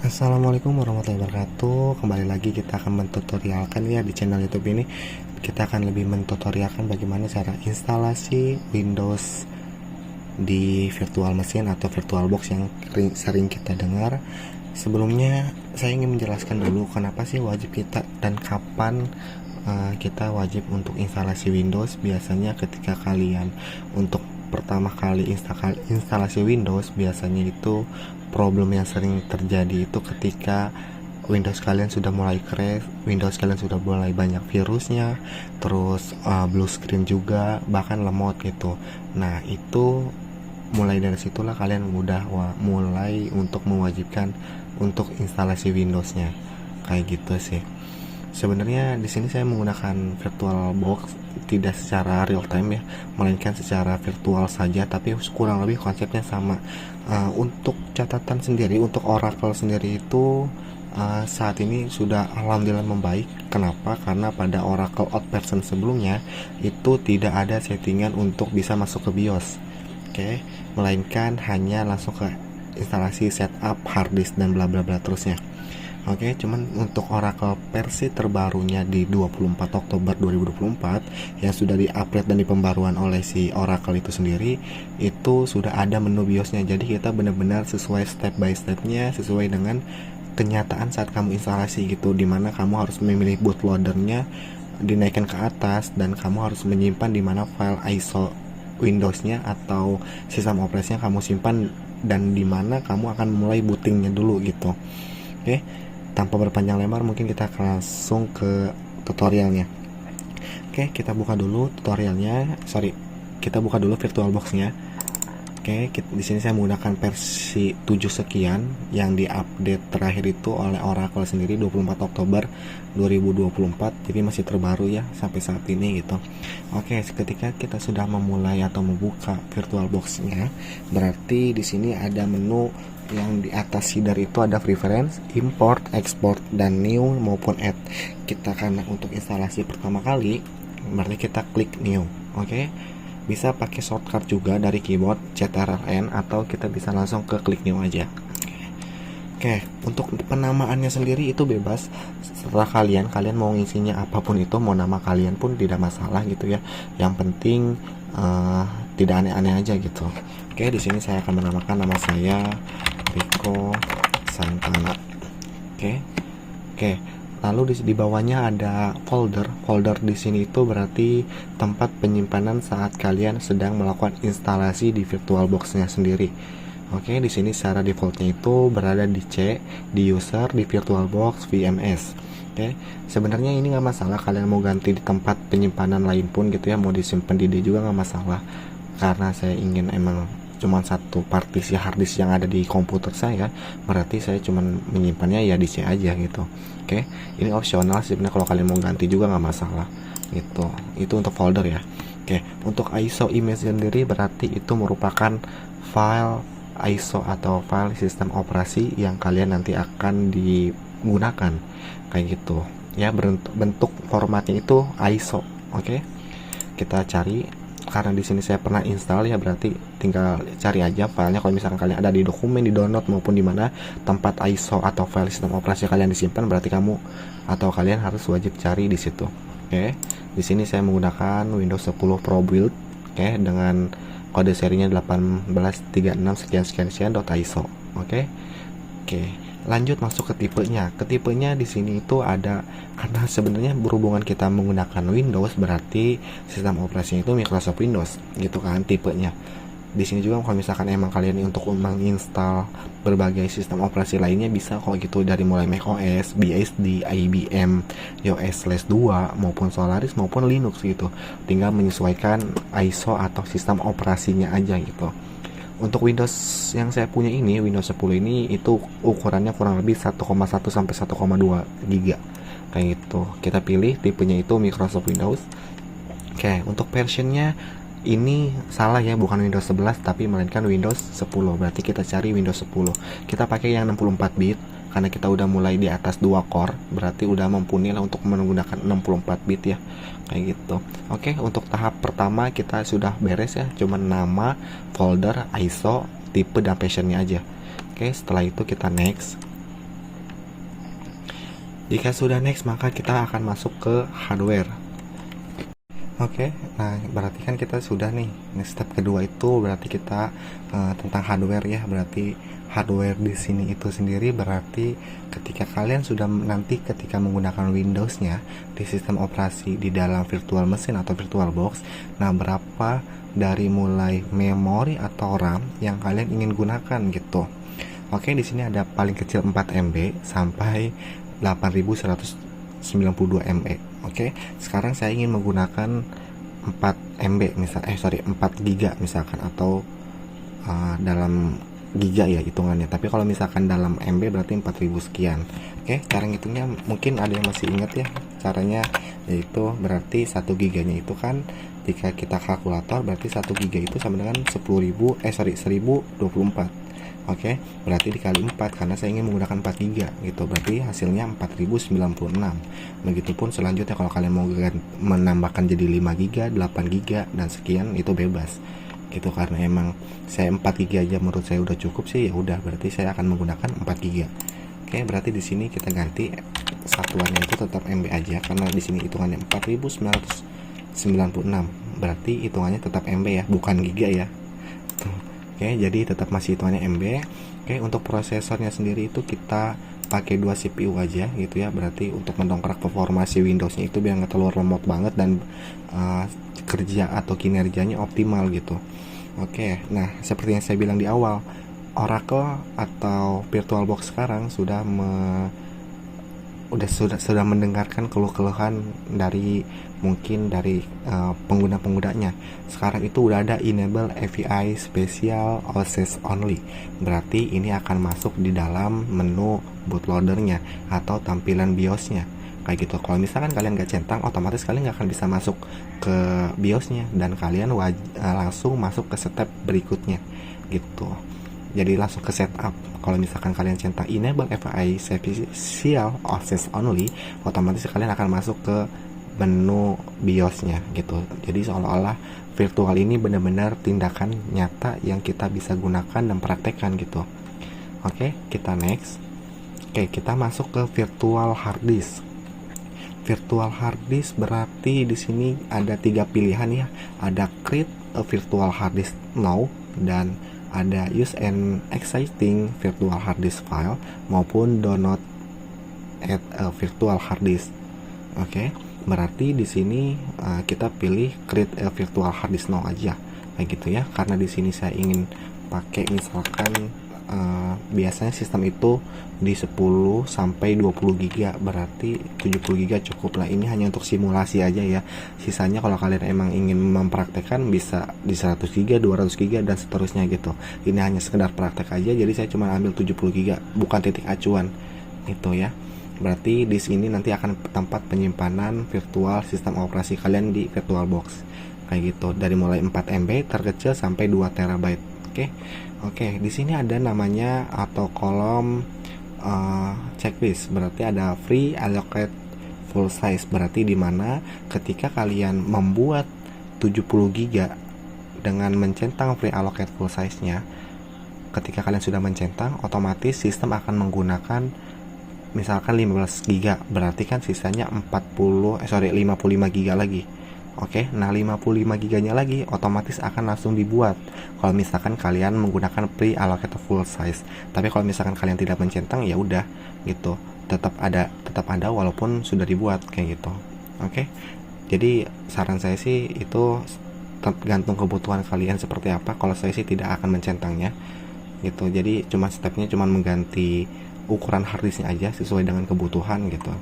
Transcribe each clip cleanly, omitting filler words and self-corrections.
Assalamualaikum warahmatullahi wabarakatuh. Kembali lagi kita akan mentutorialkan ya di channel YouTube ini. Kita akan lebih mentutorialkan bagaimana cara instalasi Windows di virtual machine atau VirtualBox yang sering kita dengar. Sebelumnya saya ingin menjelaskan dulu kenapa sih wajib kita dan kapan kita wajib untuk instalasi Windows. Biasanya ketika kalian untuk pertama kali instalasi Windows, biasanya itu problem yang sering terjadi itu ketika Windows kalian sudah mulai crash, Windows kalian sudah mulai banyak virusnya, terus blue screen juga, bahkan lemot gitu. Nah itu mulai dari situlah kalian udah mulai untuk mewajibkan untuk instalasi Windowsnya, kayak gitu sih. Sebenarnya di sini saya menggunakan VirtualBox tidak secara real time ya, melainkan secara virtual saja, tapi kurang lebih konsepnya sama. Untuk catatan sendiri, untuk Oracle sendiri itu saat ini sudah alhamdulillah membaik. Kenapa? Karena pada Oracle Out version sebelumnya itu tidak ada settingan untuk bisa masuk ke BIOS, oke, melainkan hanya langsung ke instalasi setup hard disk dan bla bla bla terusnya. Oke, cuman untuk Oracle versi terbarunya di 24 Oktober 2024 yang sudah di-upgrade dan dipembaruan oleh si Oracle itu sendiri, itu sudah ada menu BIOSnya. Jadi kita benar-benar sesuai step by stepnya, sesuai dengan kenyataan saat kamu instalasi gitu, dimana kamu harus memilih bootloadernya dinaikkan ke atas dan kamu harus menyimpan dimana file ISO Windowsnya atau sistem operasinya kamu simpan dan dimana kamu akan mulai bootingnya dulu gitu. Oke, tanpa berpanjang lebar mungkin kita akan langsung ke tutorialnya. Oke, kita buka dulu tutorialnya. Kita buka dulu VirtualBox-nya. Oke, di sini saya menggunakan versi 7 sekian yang diupdate terakhir itu oleh Oracle sendiri 24 Oktober 2024. Jadi masih terbaru ya sampai saat ini gitu. Oke, ketika kita sudah memulai atau membuka VirtualBox-nya, berarti di sini ada menu yang di atas header itu ada preference, import, export, dan new maupun add. Kita karena untuk instalasi pertama kali, berarti kita klik new. Oke, bisa pakai shortcut juga dari keyboard CTRL-N atau kita bisa langsung ke klik new aja. Oke, untuk penamaannya sendiri itu bebas. Setelah kalian mau ngisinya apapun itu, mau nama kalian pun tidak masalah gitu ya. Yang penting tidak aneh-aneh aja gitu. Oke, di sini saya akan menamakan nama saya Rico Santana. Oke. Lalu di bawahnya ada folder di sini itu berarti tempat penyimpanan saat kalian sedang melakukan instalasi di VirtualBox-nya sendiri. Oke, di sini secara defaultnya itu berada di C, di user, di VirtualBox, VMS. Oke, sebenarnya ini nggak masalah kalian mau ganti di tempat penyimpanan lain pun gitu ya, mau disimpan di D juga nggak masalah. Karena saya ingin emang cuma satu partisi harddisk yang ada di komputer saya, berarti saya cuma menyimpannya ya di C aja gitu. Oke, ini opsional sebenarnya, kalau kalian mau ganti juga nggak masalah gitu. Itu untuk folder ya. Oke, untuk ISO image sendiri berarti itu merupakan file ISO atau file sistem operasi yang kalian nanti akan digunakan kayak gitu ya. Bentuk formatnya itu ISO. Oke, kita cari. Karena di sini saya pernah install ya, berarti tinggal cari aja filenya. Kalau misalkan kalian ada di dokumen, di download maupun di mana tempat ISO atau file sistem operasi kalian disimpan, berarti kamu atau kalian harus wajib cari di situ. Oke, di sini saya menggunakan Windows 10 Pro Build, oke, dengan kode serinya 1836 sekian.ISO. Oke, lanjut masuk ke tipenya. Di sini itu ada, karena sebenarnya berhubungan kita menggunakan Windows, berarti sistem operasinya itu Microsoft Windows gitu kan tipenya. Di sini juga kalau misalkan emang kalian untuk menginstal berbagai sistem operasi lainnya bisa kok gitu, dari mulai macOS, BSD, IBM, iOS/2 maupun Solaris maupun Linux gitu. Tinggal menyesuaikan ISO atau sistem operasinya aja gitu. Untuk Windows yang saya punya ini, Windows 10 ini itu ukurannya kurang lebih 1,1 sampai 1,2 GB kayak gitu. Kita pilih tipenya itu Microsoft Windows. Oke, untuk versionnya ini salah ya, bukan Windows 11 tapi melainkan Windows 10. Berarti kita cari Windows 10. Kita pakai yang 64 bit karena kita udah mulai di atas 2 core, berarti udah mumpuni lah untuk menggunakan 64 bit ya, kayak gitu. Oke, untuk tahap pertama kita sudah beres ya, cuman nama, folder, ISO, tipe dan passionnya aja. Oke, setelah itu kita next. Jika sudah next, maka kita akan masuk ke hardware. Oke, nah berarti kan kita sudah nih. Next step kedua itu berarti kita tentang hardware ya. Berarti hardware di sini itu sendiri berarti ketika kalian sudah nanti ketika menggunakan Windows-nya di sistem operasi di dalam virtual machine atau virtual box, nah berapa dari mulai memori atau RAM yang kalian ingin gunakan gitu. Oke, di sini ada paling kecil 4 MB sampai 8192 MB. Oke, sekarang saya ingin menggunakan 4 MB misal 4 giga misalkan, atau dalam giga ya hitungannya. Tapi kalau misalkan dalam MB berarti 4000 sekian. Oke, cara ngitungnya mungkin ada yang masih ingat ya caranya, yaitu berarti 1 giganya itu kan jika kita kalkulator berarti 1 giga itu sama dengan 1024. Oke, berarti dikali 4 karena saya ingin menggunakan 4 giga gitu. Berarti hasilnya 4096. Begitupun selanjutnya kalau kalian mau menambahkan jadi 5 giga, 8 giga dan sekian itu bebas. Gitu, karena emang saya 4 giga aja menurut saya udah cukup sih, ya udah berarti saya akan menggunakan 4 giga. Oke, berarti di sini kita ganti satuannya itu tetap MB aja karena di sini hitungannya 4996. Berarti hitungannya tetap MB ya, bukan giga ya. Tuh. Oke, jadi tetap masih hitungannya MB. Oke, untuk prosesornya sendiri itu kita pakai 2 CPU aja gitu ya. Berarti untuk mendongkrak performa si Windows-nya itu biar nggak terlalu lemot banget dan kerja atau kinerjanya optimal gitu. Oke, nah seperti yang saya bilang di awal, Oracle atau VirtualBox sekarang sudah mendengarkan keluh-keluhan dari mungkin dari pengguna-penggunanya. Sekarang itu udah ada enable API special access only. Berarti ini akan masuk di dalam menu bootloadernya atau tampilan BIOSnya. Kayak gitu. Kalau misalkan kalian nggak centang, otomatis kalian nggak akan bisa masuk ke BIOSnya dan kalian langsung masuk ke step berikutnya gitu. Jadi langsung ke setup. Kalau misalkan kalian centang enable API special access only, otomatis kalian akan masuk ke menu BIOSnya gitu. Jadi seolah-olah virtual ini benar-benar tindakan nyata yang kita bisa gunakan dan praktekkan gitu. Oke, kita next. Oke, kita masuk ke virtual hard disk. Virtual hard disk berarti di sini ada 3 pilihan ya. Ada create a virtual hard disk now, dan ada use an existing virtual hard disk file, maupun download add a virtual hard disk. Oke, berarti di sini kita pilih create a virtual hard disk now aja, kayak gitu ya. Karena di sini saya ingin pakai misalkan biasanya sistem itu di 10 sampai 20 giga, berarti 70 giga cukup lah. Ini hanya untuk simulasi aja ya. Sisanya kalau kalian emang ingin mempraktekkan bisa di 100 giga, 200 giga dan seterusnya gitu. Ini hanya sekedar praktek aja, jadi saya cuma ambil 70 giga, bukan titik acuan itu ya. Berarti di sini nanti akan tempat penyimpanan virtual sistem operasi kalian di VirtualBox kayak gitu, dari mulai 4 MB terkecil sampai 2 terabyte. Oke, di sini ada namanya atau kolom checklist. Berarti ada free allocate full size. Berarti dimana ketika kalian membuat 70 giga dengan mencentang free allocate full size-nya, ketika kalian sudah mencentang, otomatis sistem akan menggunakan misalkan 15 giga. Berarti kan sisanya 55 giga lagi. Oke, nah 55 giganya lagi otomatis akan langsung dibuat kalau misalkan kalian menggunakan pre-allocated full size. Tapi kalau misalkan kalian tidak mencentang, ya udah gitu, tetap ada walaupun sudah dibuat kayak gitu. Oke, jadi saran saya sih itu tergantung kebutuhan kalian seperti apa. Kalau saya sih tidak akan mencentangnya gitu. Jadi stepnya cuma mengganti ukuran harddisknya aja sesuai dengan kebutuhan gitu.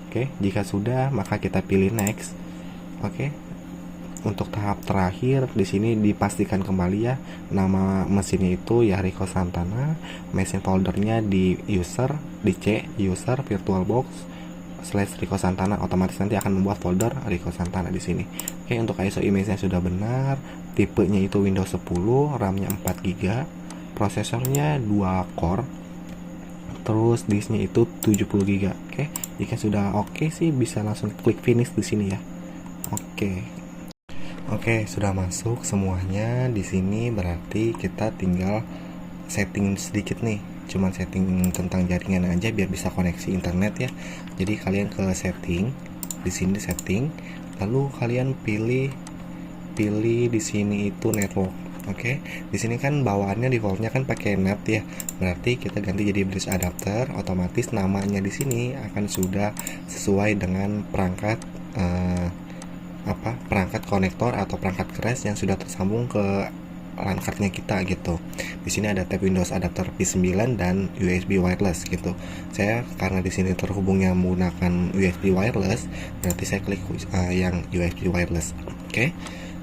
Oke, jika sudah maka kita pilih next. Oke, untuk tahap terakhir di sini dipastikan kembali ya nama mesinnya itu ya Rico Santana, mesin foldernya di user, di C user VirtualBox / Rico Santana, otomatis nanti akan membuat folder Rico Santana di sini. Oke, untuk ISO image-nya sudah benar, tipenya itu Windows 10, RAM-nya 4 GB, prosesornya 2 core, terus disknya itu 70 GB. Oke, jika sudah oke sih bisa langsung klik finish di sini ya. Oke, sudah masuk semuanya di sini. Berarti kita tinggal setting sedikit nih. cuma setting tentang jaringan aja biar bisa koneksi internet ya. Jadi kalian ke setting, di sini setting, lalu kalian pilih di sini itu network. Oke, di sini kan bawaannya defaultnya kan pakai NAT ya. Berarti kita ganti jadi bridge adapter, otomatis namanya di sini akan sudah sesuai dengan perangkat perangkat konektor atau perangkat keras yang sudah tersambung ke LAN cardnya kita gitu. Di sini ada tab Windows adapter P9 dan USB wireless gitu. Saya karena di sini terhubungnya menggunakan USB wireless, berarti saya klik yang USB wireless. Oke.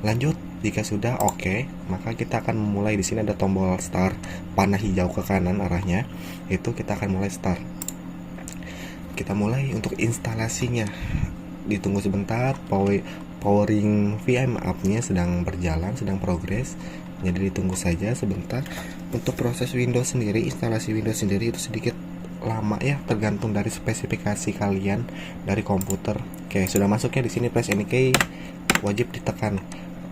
Lanjut, jika sudah oke, maka kita akan memulai. Di sini ada tombol start, panah hijau ke kanan arahnya. Itu kita akan mulai start. Kita mulai untuk instalasinya. Ditunggu sebentar, powering VM up-nya sedang berjalan, sedang progres. Jadi ditunggu saja sebentar. Untuk proses Windows sendiri, instalasi Windows sendiri itu sedikit lama ya, tergantung dari spesifikasi kalian dari komputer. Oke, sudah masuknya di sini press any key, wajib ditekan.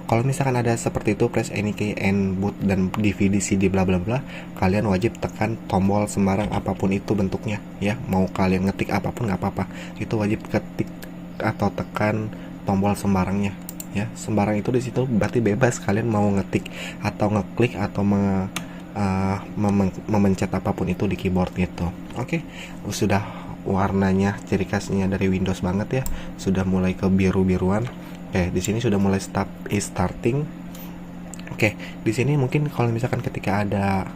Kalau misalkan ada seperti itu press any key and boot dan DVD CD bla bla bla, kalian wajib tekan tombol sembarang apapun itu bentuknya ya. Mau kalian ngetik apapun nggak apa-apa, itu wajib ketik atau tekan tombol sembarangnya ya. Sembarang itu di situ berarti bebas kalian mau ngetik atau ngeklik atau memencet apapun itu di keyboard itu. Oke, sudah warnanya ciri khasnya dari Windows banget ya, sudah mulai ke biru-biruan. Oke, di sini sudah mulai starting. Oke, di sini mungkin kalau misalkan ketika ada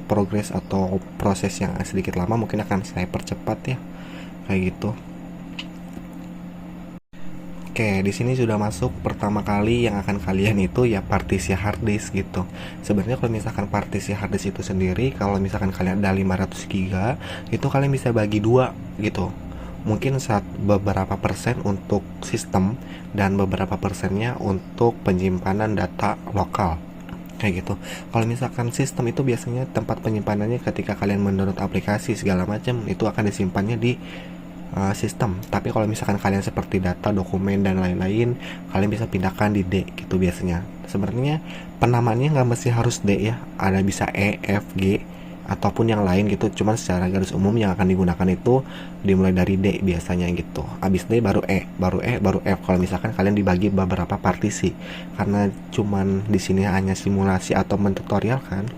progress atau proses yang sedikit lama, mungkin akan saya percepat ya, kayak gitu. Oke, di sini sudah masuk pertama kali yang akan kalian itu ya partisi harddisk gitu. Sebenarnya kalau misalkan partisi harddisk itu sendiri, kalau misalkan kalian ada 500 GB, itu kalian bisa bagi dua gitu. Mungkin beberapa persen untuk sistem dan beberapa persennya untuk penyimpanan data lokal kayak gitu. Kalau misalkan sistem itu biasanya tempat penyimpanannya ketika kalian mendownload aplikasi segala macam itu akan disimpannya di sistem. Tapi kalau misalkan kalian seperti data, dokumen dan lain-lain, kalian bisa pindahkan di D gitu biasanya. Sebenarnya penamaannya nggak mesti harus D ya, ada bisa E, F, G ataupun yang lain gitu. Cuman secara garis umum yang akan digunakan itu dimulai dari D biasanya gitu. Habis D baru E, baru E, baru F. Kalau misalkan kalian dibagi beberapa partisi, karena cuman di sini hanya simulasi atau mentutorial kan,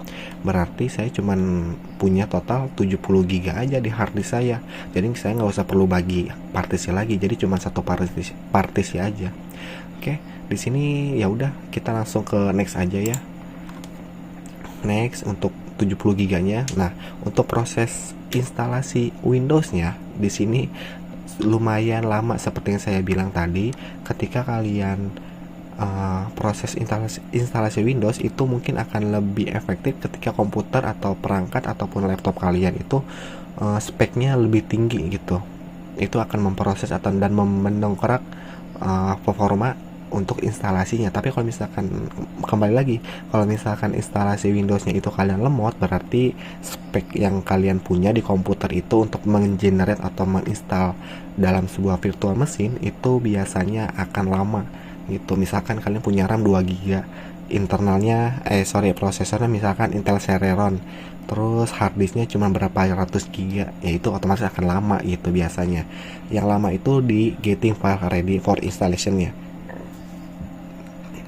berarti saya cuman punya total 70 GB aja di harddisk saya. Jadi saya nggak usah perlu bagi partisi lagi. Jadi cuma satu partisi aja. Oke, di sini ya udah kita langsung ke next aja ya. Next untuk 70 GB-nya. Nah, untuk proses instalasi Windows-nya di sini lumayan lama seperti yang saya bilang tadi. Ketika kalian proses instalasi Windows itu mungkin akan lebih efektif ketika komputer atau perangkat ataupun laptop kalian itu speknya lebih tinggi gitu. Itu akan memproses atau dan mendongkrak performa untuk instalasinya. Tapi kalau misalkan kembali lagi, kalau misalkan instalasi Windows-nya itu kalian lemot, berarti spek yang kalian punya di komputer itu untuk menggenerate atau menginstal dalam sebuah virtual machine itu biasanya akan lama gitu. Misalkan kalian punya RAM 2 GB, internalnya prosesornya misalkan Intel Celeron, terus harddisknya cuma berapa ratus giga, ya itu otomatis akan lama gitu biasanya. Yang lama itu di getting file ready for installation-nya.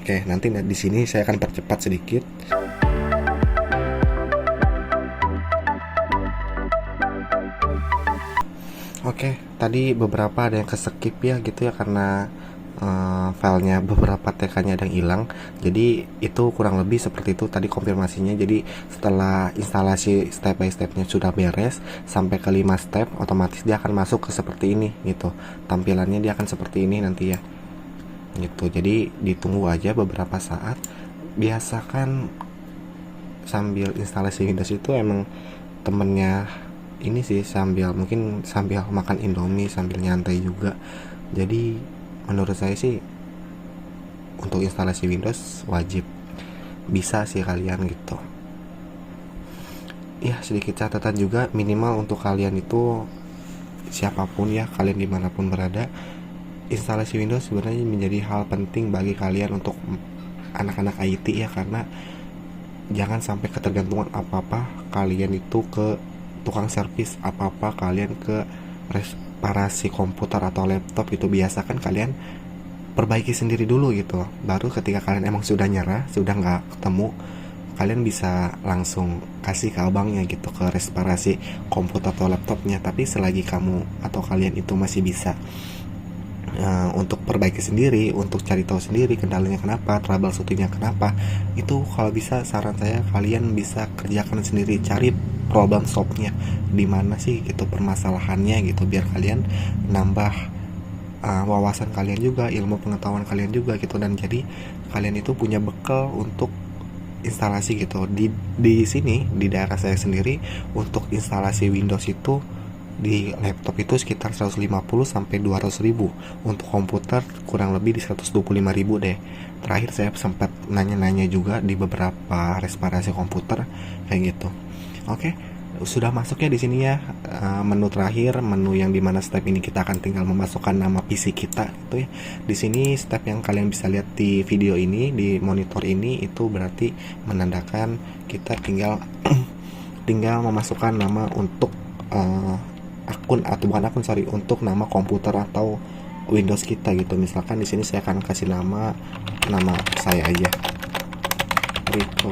Oke, nanti di sini saya akan percepat sedikit. Oke, tadi beberapa ada yang keskip ya gitu ya, karena filenya beberapa TK-nya ada yang hilang. Jadi itu kurang lebih seperti itu tadi konfirmasinya. Jadi setelah instalasi step by stepnya sudah beres sampai ke 5 step, otomatis dia akan masuk ke seperti ini gitu. Tampilannya dia akan seperti ini nanti ya gitu. Jadi ditunggu aja beberapa saat. Biasakan sambil instalasi Windows itu emang temennya ini sih, mungkin sambil makan Indomie, sambil nyantai juga. Jadi menurut saya sih untuk instalasi Windows wajib bisa sih kalian gitu ya. Sedikit catatan juga, minimal untuk kalian itu siapapun ya, kalian dimanapun berada, instalasi Windows sebenarnya menjadi hal penting bagi kalian untuk anak-anak IT ya, karena jangan sampai ketergantungan apa-apa kalian itu ke tukang servis, apa-apa kalian ke reparasi komputer atau laptop. Itu biasakan kalian perbaiki sendiri dulu gitu, baru ketika kalian emang sudah nyerah, sudah nggak ketemu, kalian bisa langsung kasih ke abangnya gitu, ke reparasi komputer atau laptopnya. Tapi selagi kamu atau kalian itu masih bisa untuk perbaiki sendiri, untuk cari tahu sendiri kendalanya kenapa, troubleshootingnya kenapa, itu kalau bisa saran saya kalian bisa kerjakan sendiri, cari problem solve-nya di mana sih gitu permasalahannya gitu, biar kalian nambah wawasan kalian juga, ilmu pengetahuan kalian juga gitu, dan jadi kalian itu punya bekal untuk instalasi gitu. Di sini di daerah saya sendiri untuk instalasi Windows itu di laptop itu sekitar 150 sampai 200 ribu, untuk komputer kurang lebih di 125 ribu deh. Terakhir saya sempat nanya-nanya juga di beberapa reparasi komputer kayak gitu. Oke, sudah masuk ya di sini ya, menu terakhir, menu yang dimana step ini kita akan tinggal memasukkan nama PC kita gitu ya. Di sini step yang kalian bisa lihat di video ini, di monitor ini, itu berarti menandakan kita tinggal tinggal memasukkan nama untuk akun, atau bukan akun, sorry, untuk nama komputer atau Windows kita gitu. Misalkan di sini saya akan kasih nama saya aja, Riko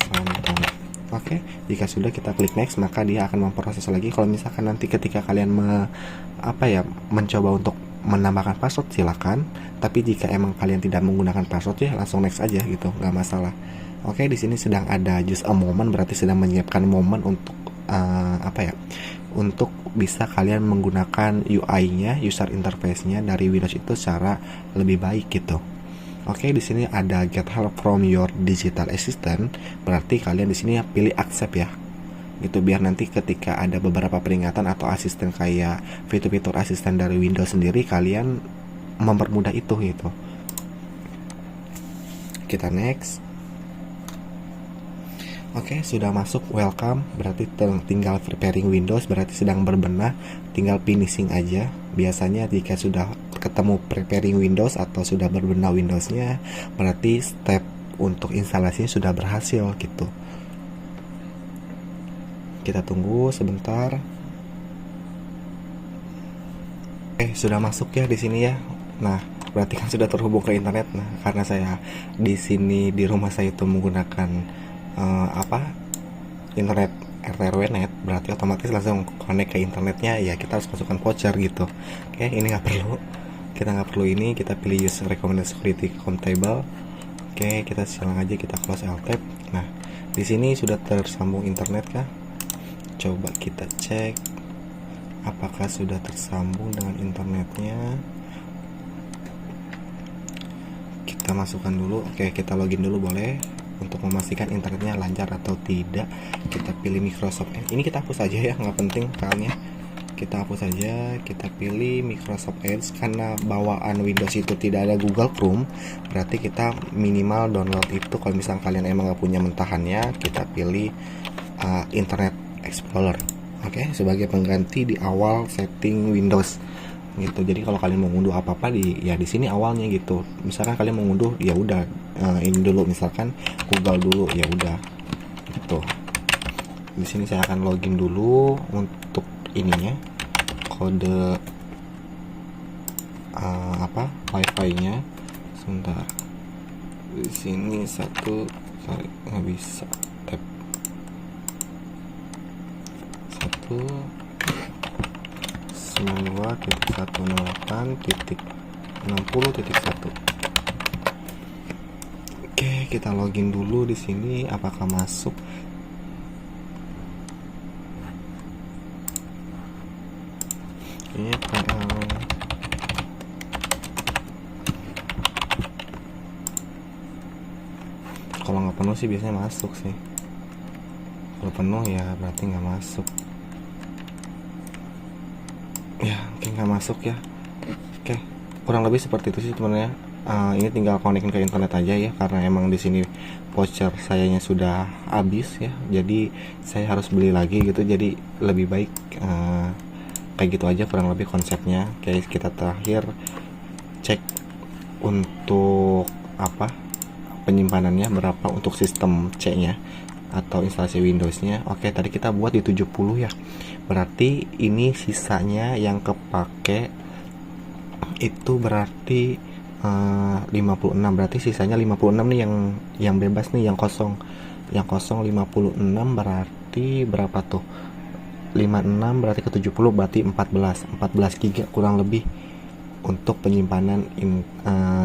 Santono. Oke, jika sudah kita klik next, maka dia akan memproses lagi. Kalau misalkan nanti ketika kalian mencoba untuk menambahkan password, silakan. Tapi jika emang kalian tidak menggunakan password ya langsung next aja gitu, nggak masalah. Oke, di sini sedang ada just a moment, berarti sedang menyiapkan momen untuk untuk bisa kalian menggunakan UI-nya, user interface-nya dari Windows itu secara lebih baik gitu. Oke, di sini ada get help from your digital assistant, berarti kalian di sini pilih accept ya. Gitu, biar nanti ketika ada beberapa peringatan atau asisten kayak fitur-fitur asisten dari Windows sendiri, kalian mempermudah itu gitu. Kita next. Oke, sudah masuk welcome, berarti tinggal preparing Windows, berarti sedang berbenah, tinggal finishing aja. Biasanya jika sudah ketemu preparing Windows atau sudah berbenah Windowsnya, berarti step untuk instalasinya sudah berhasil gitu. Kita tunggu sebentar. Oke, sudah masuk ya di sini ya. Nah, berarti kan sudah terhubung ke internet. Nah, karena saya di sini di rumah saya itu menggunakan internet RTRWNet, berarti otomatis langsung connect ke internetnya ya, kita harus masukkan voucher gitu. Oke, ini kita nggak perlu ini, kita pilih use recommended security compatible. Oke, kita silang aja, kita close alt tab. Nah, di sini sudah tersambung internet kah? Coba kita cek apakah sudah tersambung dengan internetnya. Kita masukkan dulu. Oke, kita login dulu boleh. Untuk memastikan internetnya lancar atau tidak, kita pilih Microsoft Edge. Ini kita hapus aja ya, nggak penting filenya. Kita hapus saja, kita pilih Microsoft Edge. Karena bawaan Windows itu tidak ada Google Chrome, berarti kita minimal download itu. Kalau misalnya kalian emang nggak punya mentahannya, kita pilih Internet Explorer. Oke, sebagai pengganti di awal setting Windows gitu. Jadi kalau kalian mau ngunduh apa-apa di sini awalnya gitu. Misalkan kalian mau ngunduh, ya udah ini dulu, misalkan Google dulu, ya udah gitu. Di sini saya akan login dulu untuk ininya, kode wifi-nya. Sebentar, di sini nggak bisa tab 192.108.60.1. Oke, kita login dulu di sini, apakah masuk? Kayaknya kalau nggak penuh sih biasanya masuk sih. Kalau penuh ya berarti nggak masuk. Ya, oke, nggak masuk ya. Oke, kurang lebih seperti itu sih teman-teman ya. Ini tinggal connect ke internet aja ya, karena emang di sini voucher sayanya sudah habis ya, jadi saya harus beli lagi gitu. Jadi lebih baik kayak gitu aja kurang lebih konsepnya. Oke, kita terakhir cek untuk penyimpanannya berapa untuk sistem C nya atau instalasi Windows-nya. Oke, tadi kita buat di 70 ya. Berarti ini sisanya yang kepake itu berarti 56. Berarti sisanya 56 nih yang bebas nih, yang kosong. Yang kosong 56 berarti berapa tuh? 56 berarti ke 70 berarti 14 GB kurang lebih untuk penyimpanan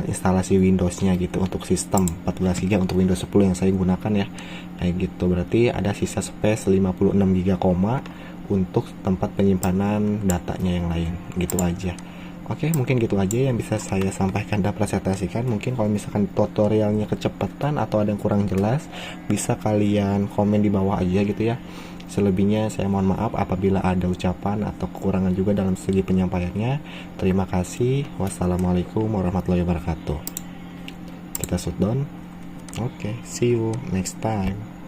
instalasi Windows-nya gitu, untuk sistem 14 GB untuk Windows 10 yang saya gunakan ya. Kayak gitu, berarti ada sisa space 56 GB untuk tempat penyimpanan datanya yang lain. Gitu aja. Oke, mungkin gitu aja yang bisa saya sampaikan dan presentasikan. Mungkin kalau misalkan tutorialnya kecepatan atau ada yang kurang jelas, bisa kalian komen di bawah aja gitu ya. Selebihnya saya mohon maaf apabila ada ucapan atau kekurangan juga dalam segi penyampaiannya. Terima kasih. Wassalamualaikum warahmatullahi wabarakatuh. Kita shutdown. Oke, see you next time.